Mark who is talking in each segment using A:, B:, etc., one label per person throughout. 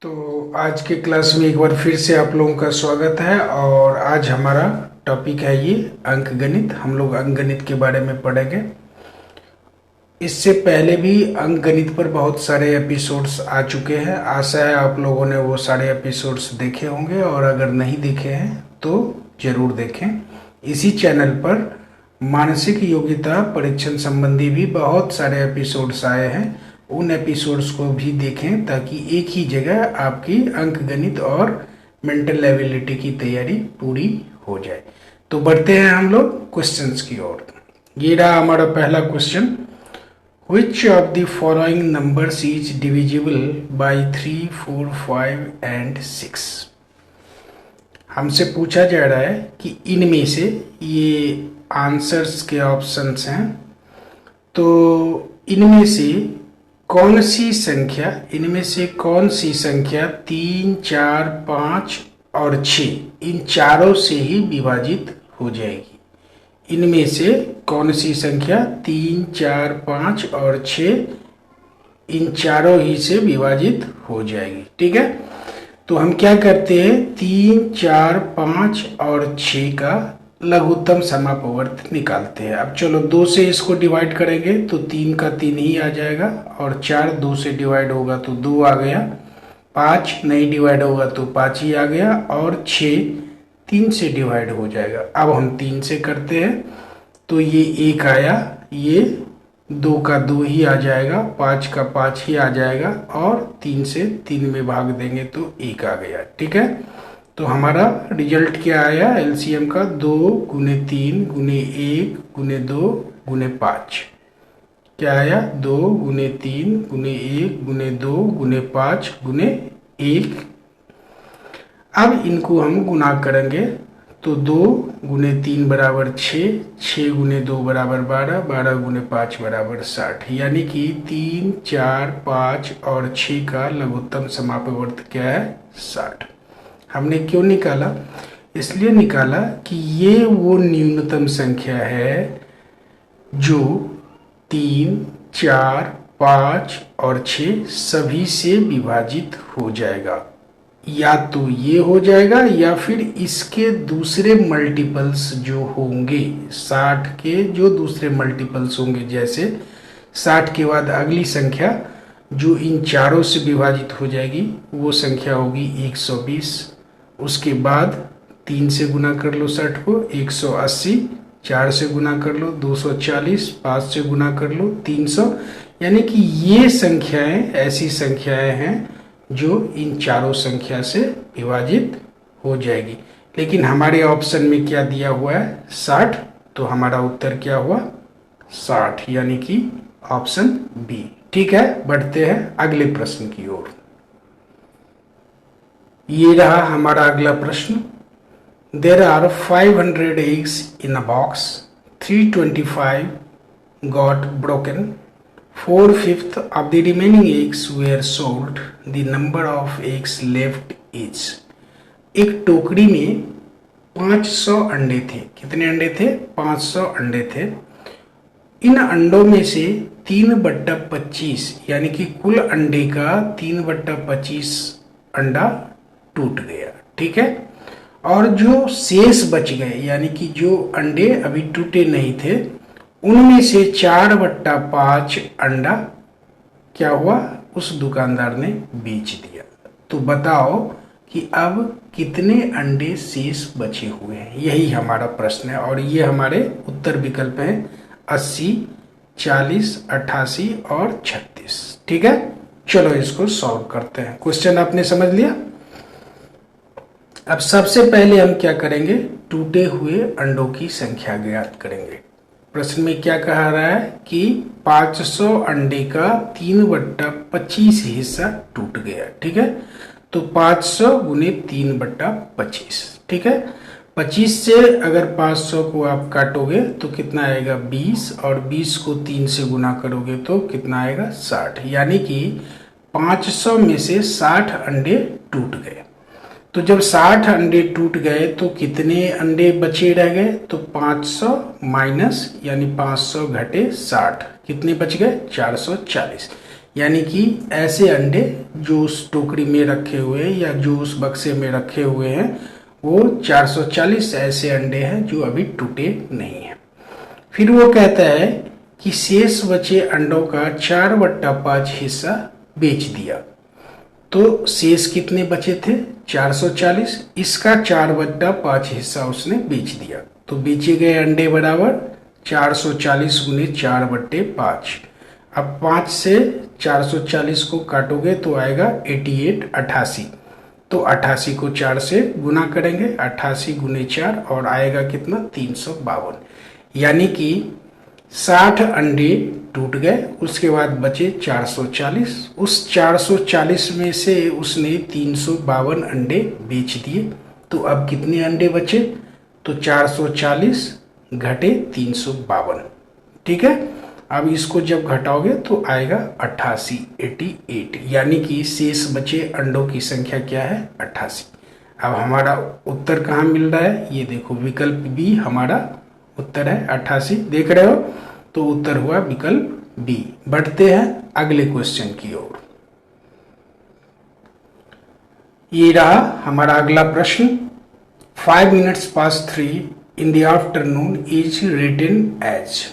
A: तो आज के क्लास में एक बार फिर से आप लोगों का स्वागत है। और आज हमारा टॉपिक है ये अंकगणित। हम लोग अंकगणित के बारे में पढ़ेंगे। इससे पहले भी अंकगणित पर बहुत सारे एपिसोड्स आ चुके हैं। आशा है आप लोगों ने वो सारे एपिसोड्स देखे होंगे, और अगर नहीं देखे हैं तो जरूर देखें। इसी चैनल पर मानसिक योग्यता परीक्षण संबंधी भी बहुत सारे एपिसोड्स आए हैं। उन एपिसोड्स को भी देखें ताकि एक ही जगह आपकी अंकगणित और मेंटल एबिलिटी की तैयारी पूरी हो जाए। तो बढ़ते हैं हम लोग क्वेश्चंस की ओर। ये रहा हमारा पहला question. Which of the following numbers is divisible by 3, 4, 5 and 6? हमसे पूछा जा रहा है कि इनमें से ये आंसर्स के ऑप्शंस हैं, तो इनमें से कौन सी संख्या 3, 4, 5 और 6 इन चारों से ही विभाजित हो जाएगी। इनमें से कौन सी संख्या 3, 4, 5 और 6 इन चारों ही से विभाजित हो जाएगी। ठीक है, तो हम क्या करते हैं, 3, 4, 5 और 6 का लघुत्तम समापवर्त निकालते हैं। अब चलो 2 से इसको डिवाइड करेंगे तो 3 का 3 ही आ जाएगा, और 4 2 से डिवाइड होगा तो 2 आ गया, 5 नहीं डिवाइड होगा तो 5 ही आ गया, और 6 3 से डिवाइड हो जाएगा। अब हम 3 से करते हैं तो ये 1 आया, ये 2 का 2 ही आ जाएगा, 5 का 5 ही आ जाएगा, और 3 से 3 में भाग देंगे तो 1 आ गया। ठीक है, तो हमारा रिजल्ट क्या आया एलसीएम का, 2 गुने 3 गुने 1 गुने 2 गुने 5। क्या आया, 2 गुने 3 गुने 1 गुने 2 गुने 5 गुने 1। अब इनको हम गुना करेंगे तो 2 गुने 3 बराबर 6, 6 गुने 2 बराबर 12, 12 गुने 5 बराबर 60। यानी कि 3, 4, 5 और 6 का लघुत्तम समापवर्त क्या है, 60। हमने क्यों निकाला, इसलिए निकाला कि ये वो न्यूनतम संख्या है जो 3, 4, 5 और 6 सभी से विभाजित हो जाएगा। या तो ये हो जाएगा या फिर इसके दूसरे मल्टीपल्स जो होंगे, 60 के जो दूसरे मल्टीपल्स होंगे, जैसे 60 के बाद अगली संख्या जो इन चारों से विभाजित हो जाएगी वो संख्या होगी 120। उसके बाद 3 से गुना कर लो 60 को 180, 4 से गुना कर लो 240, 5 से गुना कर लो 300। यानी कि ये संख्याएं ऐसी संख्याएं हैं जो इन चारों संख्या से विभाजित हो जाएगी। लेकिन हमारे ऑप्शन में क्या दिया हुआ है, 60, तो हमारा उत्तर क्या हुआ, 60, यानी कि ऑप्शन बी। ठीक है, बढ़ते हैं अगले प्रश्न की ओर। ये रहा हमारा अगला प्रश्न। There are 500 eggs in a box, 325 got broken, 4/5 of the remaining eggs were sold, the number of eggs left is। एक टोकरी में 500 अंडे थे। कितने अंडे थे, 500 अंडे थे। इन अंडों में से 3/25 यानी कि कुल अंडे का 3/25 अंडा टूट गया। ठीक है, और जो शेष बच गए यानी कि जो अंडे अभी टूटे नहीं थे उनमें से 4/5 अंडा क्या हुआ, उस दुकानदार ने बेच दिया। तो बताओ कि अब कितने अंडे शेष बचे हुए हैं, यही हमारा प्रश्न है। और ये हमारे उत्तर विकल्प हैं 80, 40, 88 और 36। ठीक है, चलो इसको सॉल्व करते हैं। क्वेश्चन आपने समझ लिया। अब सबसे पहले हम क्या करेंगे, टूटे हुए अंडों की संख्या ज्ञात करेंगे। प्रश्न में क्या कहा रहा है कि 500 अंडे का 3/25 हिस्सा टूट गया। ठीक है, तो 500 गुने 3/25। ठीक है, 25 से अगर 500 को आप काटोगे तो कितना आएगा, 20, और 20 को 3 से गुना करोगे तो कितना आएगा, 60। यानी कि 500 में से 60 अंडे टूट गए। तो जब 60 अंडे टूट गए तो कितने अंडे बचे रह गए, तो 500 माइनस यानी 500 घटे 60, कितने बच गए, 440। यानी कि ऐसे अंडे जो उस टोकरी में रखे हुए हैं या जो उस बक्से में रखे हुए हैं वो 440 ऐसे अंडे हैं जो अभी टूटे नहीं हैं। फिर वो कहता है कि शेष बचे अंडों का 4/5 हिस्सा बेच दिया। तो शेष कितने बचे थे? 440। इसका 4/5 हिस्सा उसने बेच दिया। तो बेचे गए अंडे बराबर 440 गुने 4/5। अब 5 से 440 को काटोगे तो आएगा 88। तो 88 को 4 से गुना करेंगे, 88 गुने 4 और आएगा कितना? 352। यानी कि 60 अंडे टूट गए, उसके बाद बचे 440। उस 440 में से उसने 352 अंडे बेच दिए। तो अब कितने अंडे बचे? तो 440 घटे 352। ठीक है, अब इसको जब घटाओगे तो आएगा 88, यानी कि शेष बचे अंडों की संख्या क्या है? 88। अब हमारा उत्तर कहाँ मिल रहा है? ये देखो, विकल्प बी हमारा उत्तर है 88। देख रहे हो? तो उत्तर हुआ विकल्प बी। बढ़ते हैं अगले क्वेश्चन की ओर। ये रहा हमारा अगला प्रश्न। 5 minutes past 3 in the afternoon is written as।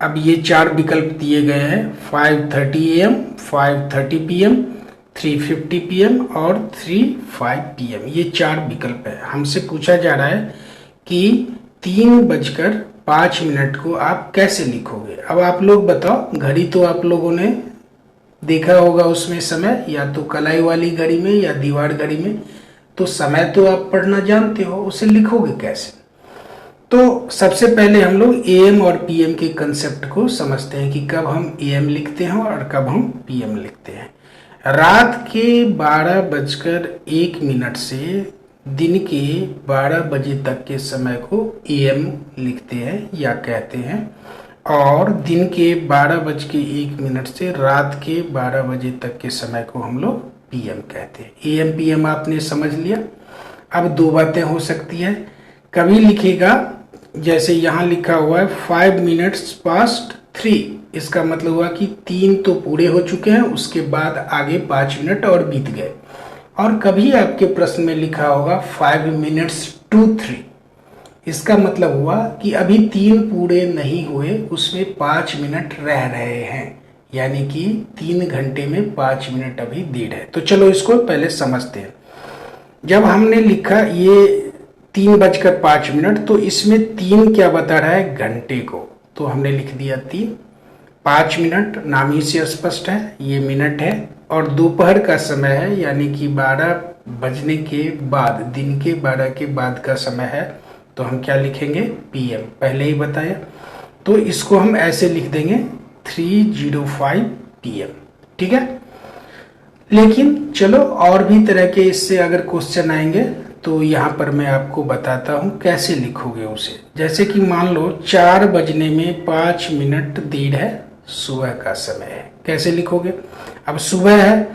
A: अब ये 4 विकल्प दिए गए हैं, 5:30 AM, 5:30 PM, 3:50 PM और 3:05 PM। ये 4 विकल्प है। हमसे पूछा जा रहा है कि 3:05 को आप कैसे लिखोगे। अब आप लोग बताओ, घड़ी तो आप लोगों ने देखा होगा, उसमें समय या तो कलाई वाली घड़ी में या दीवार घड़ी में, तो समय तो आप पढ़ना जानते हो, उसे लिखोगे कैसे? तो सबसे पहले हम लोग AM और PM के कंसेप्ट को समझते हैं कि कब हम AM लिखते हैं और कब हम PM लिखते हैं। रात के 12:01 से दिन के 12 बजे तक के समय को AM लिखते हैं या कहते हैं, और दिन के 12:01 से रात के 12 बजे तक के समय को हम लोग PM कहते हैं। AM PM आपने समझ लिया। अब दो बातें हो सकती है, कभी लिखेगा जैसे यहाँ लिखा हुआ है 5 minutes past 3, इसका मतलब हुआ कि 3 तो पूरे हो चुके हैं, उसके बाद आगे 5 मिनट और बीत गए। और कभी आपके प्रश्न में लिखा होगा 5 minutes to 3, इसका मतलब हुआ कि अभी 3 पूरे नहीं हुए, उसमें 5 मिनट रह रहे हैं, यानी कि 3 घंटे में 5 मिनट अभी देर है। तो चलो इसको पहले समझते हैं। जब हमने लिखा ये 3:05, तो इसमें 3 क्या बता रहा है? घंटे को। तो हमने लिख दिया 3। 5 मिनट नाम ही से स्पष्ट है, ये मिनट है, और दोपहर का समय है, यानी कि 12 बजने के बाद, दिन के 12 के बाद का समय है। तो हम क्या लिखेंगे? PM, पहले ही बताया। तो इसको हम ऐसे लिख देंगे 3:05 PM। ठीक है, लेकिन चलो और भी तरह के इससे अगर क्वेश्चन आएंगे तो यहाँ पर मैं आपको बताता हूँ कैसे लिखोगे उसे। जैसे कि मान लो 4 बजने में 5 मिनट देर है, सुबह का समय है, कैसे लिखोगे? अब सुबह है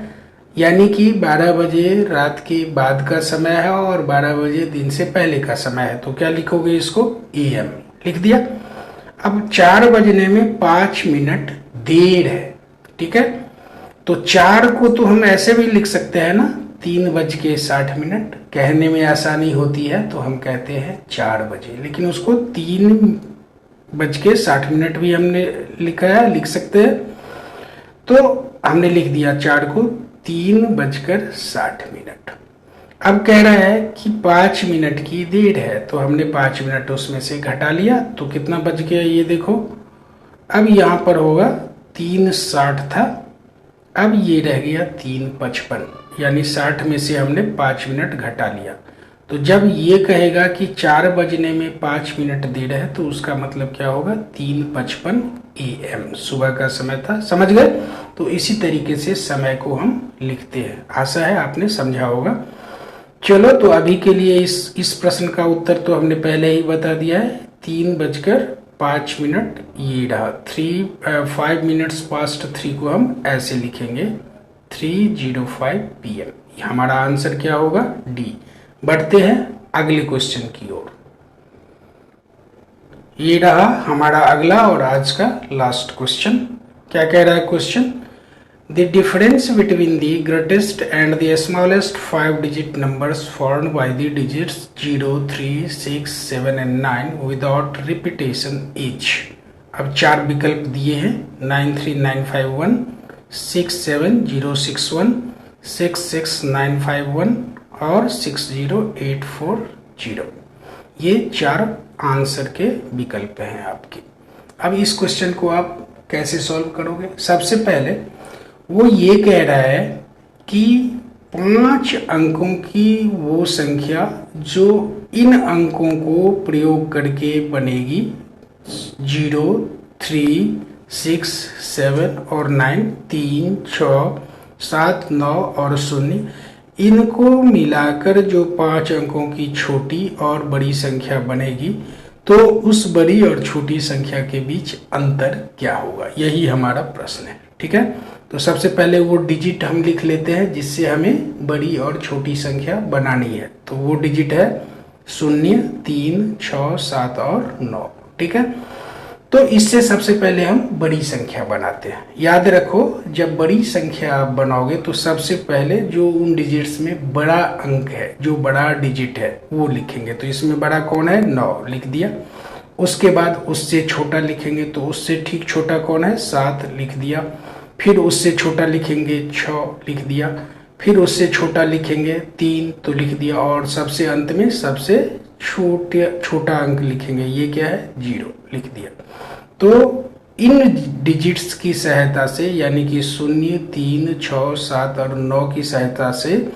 A: यानी कि 12 बजे रात के बाद का समय है और 12 बजे दिन से पहले का समय है, तो क्या लिखोगे? इसको AM लिख दिया। अब 4 बजने में 5 मिनट देर है, ठीक है, तो 4 को तो हम ऐसे भी लिख सकते हैं ना, 3:60। कहने में आसानी होती है तो हम कहते हैं 4 बजे, लेकिन उसको 3:60 भी हमने लिखा है, लिख सकते हैं। तो हमने लिख दिया 4 को 3:60। अब कह रहा है कि 5 मिनट की देर है, तो हमने 5 मिनट उसमें से घटा लिया, तो कितना बच गया ये देखो। अब यहाँ पर होगा 3:60 था, अब ये रह गया 3:55, यानी 60 में से हमने 5 मिनट घटा लिया। तो जब ये कहेगा कि 4 बजने में 5 मिनट देर है, तो उसका मतलब क्या होगा? 3:55 AM सुबह का समय था। समझ गए? तो इसी तरीके से समय को हम लिखते हैं। आशा है आपने समझा होगा। चलो, तो अभी के लिए इस प्रश्न का उत्तर तो हमने पहले ही बता दिया है, 3:05। ये रहा 5 minutes past 3 को हम ऐसे लिखेंगे 3:05 PM। हमारा आंसर क्या होगा? D। बढ़ते हैं अगले क्वेश्चन की ओर। ये रहा हमारा अगला और आज का लास्ट क्वेश्चन। क्या कह रहा है question? The difference between the greatest and the smallest 5-digit numbers formed by the digits 0, 3, 6, 7 and 9 without repetition each. अब 4 विकल्प दिए हैं 93951, 67061, 66951 और 60840। ये 4 आंसर के विकल्प हैं आपके। अब इस क्वेश्चन को आप कैसे सॉल्व करोगे? सबसे पहले वो ये कह रहा है कि 5 अंकों की वो संख्या जो इन अंकों को प्रयोग करके बनेगी 0, 3, 6, 7 और 9, 3, 6, 7, 9 और 0, इनको मिलाकर जो 5 अंकों की छोटी और बड़ी संख्या बनेगी, तो उस बड़ी और छोटी संख्या के बीच अंतर क्या होगा, यही हमारा प्रश्न है। ठीक है, तो सबसे पहले वो डिजिट हम लिख लेते हैं जिससे हमें बड़ी और छोटी संख्या बनानी है। तो वो डिजिट है 0, 3, 6, 7 और 9। ठीक है, तो इससे सबसे पहले हम बड़ी संख्या बनाते हैं। याद रखो, जब बड़ी संख्या आप बनाओगे तो सबसे पहले जो उन डिजिट्स में बड़ा अंक है, जो बड़ा डिजिट है, वो लिखेंगे। तो इसमें बड़ा कौन है? 9 लिख दिया। उसके बाद उससे छोटा लिखेंगे, तो उससे ठीक छोटा कौन है? 7 लिख दिया। फिर उससे छोटा लिखेंगे 6 लिख दिया। फिर उससे छोटा लिखेंगे 3 तो लिख दिया। और सबसे अंत में सबसे छोटा अंक लिखेंगे, ये क्या है? 0 लिख दिया। तो इन डिजिट्स की सहायता से, यानी कि 0, 3, 6, 7 और 9 की सहायता से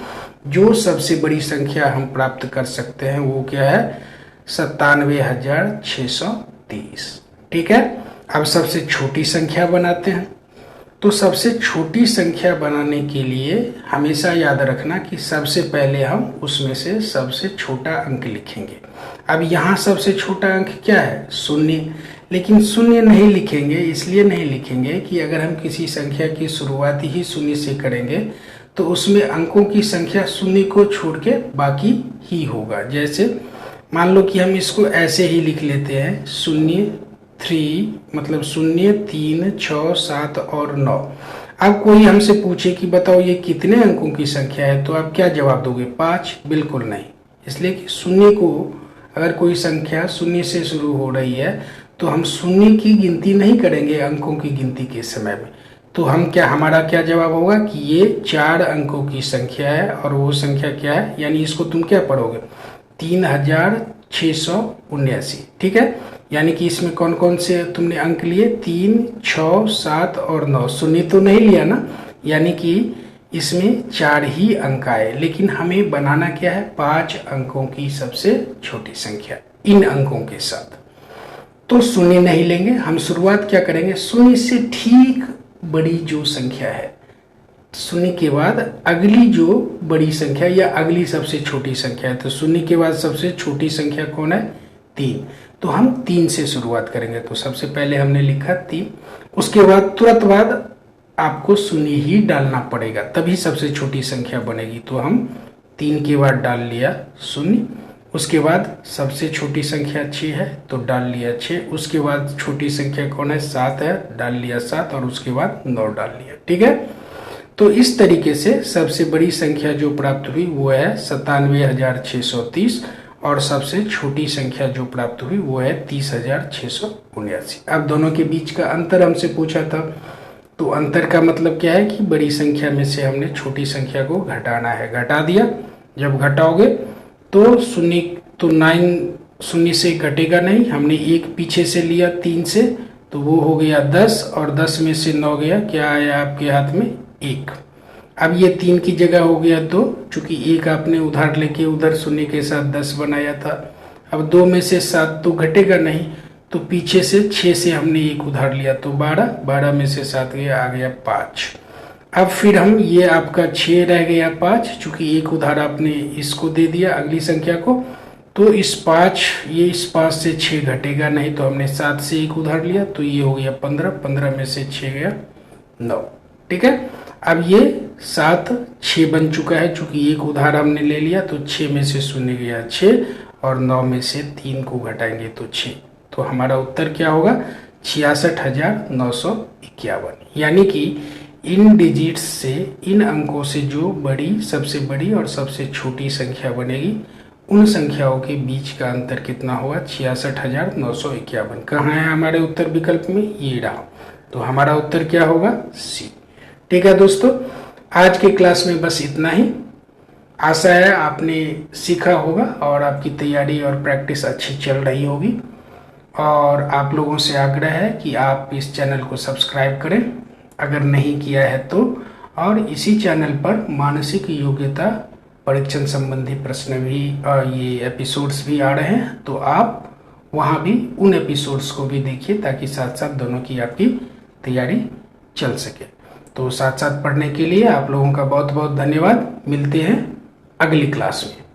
A: जो सबसे बड़ी संख्या हम प्राप्त कर सकते हैं वो क्या है? 97,630। ठीक है, अब सबसे छोटी संख्या बनाते हैं। तो सबसे छोटी संख्या बनाने के लिए हमेशा याद रखना कि सबसे पहले हम उसमें से सबसे छोटा अंक लिखेंगे। अब यहाँ सबसे छोटा अंक क्या है? 0। लेकिन 0 नहीं लिखेंगे, इसलिए नहीं लिखेंगे कि अगर हम किसी संख्या की शुरुआत ही 0 से करेंगे तो उसमें अंकों की संख्या 0 को छोड़ के बाकी ही होगा। जैसे मान लो कि हम इसको ऐसे ही लिख लेते हैं 0, 3, मतलब 0, 3, 6, 7 और 9। अब कोई हमसे पूछे कि बताओ ये कितने अंकों की संख्या है, तो आप क्या जवाब दोगे? 5? बिल्कुल नहीं, इसलिए कि 0 को, अगर कोई संख्या 0 से शुरू हो रही है तो हम 0 की गिनती नहीं करेंगे अंकों की गिनती के समय में। तो हमारा क्या जवाब होगा कि ये 4 अंकों की संख्या है। और वो संख्या क्या है, यानी इसको तुम क्या पढ़ोगे? 3679। ठीक है, यानी कि इसमें कौन कौन से तुमने अंक लिए? 3, 6, 7 और 9। 0 तो नहीं लिया ना, यानी कि इसमें 4 ही अंक आए। लेकिन हमें बनाना क्या है? 5 अंकों की सबसे छोटी संख्या इन अंकों के साथ। तो 0 नहीं लेंगे, हम शुरुआत क्या करेंगे? 0 से ठीक बड़ी जो संख्या है, 0 के बाद अगली जो बड़ी संख्या या अगली सबसे छोटी संख्या है। तो 0 के बाद सबसे छोटी संख्या कौन है? 3। तो हम 3 से शुरुआत करेंगे। तो सबसे पहले हमने लिखा 3। उसके बाद तुरंत बाद आपको 0 ही डालना पड़ेगा, तभी सबसे छोटी संख्या बनेगी। तो हम 3 के बाद डाल लिया 0। उसके बाद सबसे छोटी संख्या 6 है तो डाल लिया 6। उसके बाद छोटी संख्या कौन है? 7 है, डाल लिया 7। और उसके बाद 9 डाल लिया। ठीक है, तो इस तरीके से सबसे बड़ी संख्या जो प्राप्त हुई वो है 97,630। और सबसे छोटी संख्या जो प्राप्त हुई वो है 30,679। अब दोनों के बीच का अंतर हमसे पूछा था, तो अंतर का मतलब क्या है कि बड़ी संख्या में से हमने छोटी संख्या को घटाना है। घटा दिया। जब घटाओगे तो 0 से घटेगा नहीं, हमने एक पीछे से लिया 3 से, तो वो हो गया 10। और 10 में से 9 गया, क्या आया आपके हाथ में? 1। अब ये 3 की जगह हो गया 2, चूंकि 1 आपने उधार लेके उधर 0 के साथ 10 बनाया था। अब 2 में से 7 तो घटेगा नहीं, तो पीछे से 6 से हमने 1 उधार लिया तो 12। 12 में से 7 गया, आ गया 5। अब फिर हम ये आपका 6 रह गया 5, चूंकि 1 उधार आपने इसको दे दिया अगली संख्या को, तो इस 5 से 6 घटेगा नहीं, तो हमने 7 से 1 उधार लिया तो ये हो गया 15। 15 में से 6 गया 9। ठीक है, अब ये 7 6 बन चुका है, चूंकि 1 उधार हमने ले लिया तो 6 में से 0 गया 6। और 9 में से 3 को घटाएंगे तो 6। तो हमारा उत्तर क्या होगा? 66,951। यानी कि इन डिजिट्स से, इन अंकों से जो बड़ी, सबसे बड़ी और सबसे छोटी संख्या बनेगी, उन संख्याओं के बीच का अंतर कितना होगा? 66,951। कहाँ है हमारे उत्तर विकल्प में? ये रहा। तो हमारा उत्तर क्या होगा? सी। ठीक है दोस्तों, आज के क्लास में बस इतना ही। आशा है आपने सीखा होगा और आपकी तैयारी और प्रैक्टिस अच्छी चल रही होगी। और आप लोगों से आग्रह है कि आप इस चैनल को सब्सक्राइब करें अगर नहीं किया है तो। और इसी चैनल पर मानसिक योग्यता परीक्षण संबंधी प्रश्न भी, ये एपिसोड्स भी आ रहे हैं, तो आप वहाँ भी उन एपिसोड्स को भी देखिए ताकि साथ साथ दोनों की आपकी तैयारी चल सके। तो साथ साथ पढ़ने के लिए आप लोगों का बहुत बहुत धन्यवाद। मिलते हैं अगली क्लास में।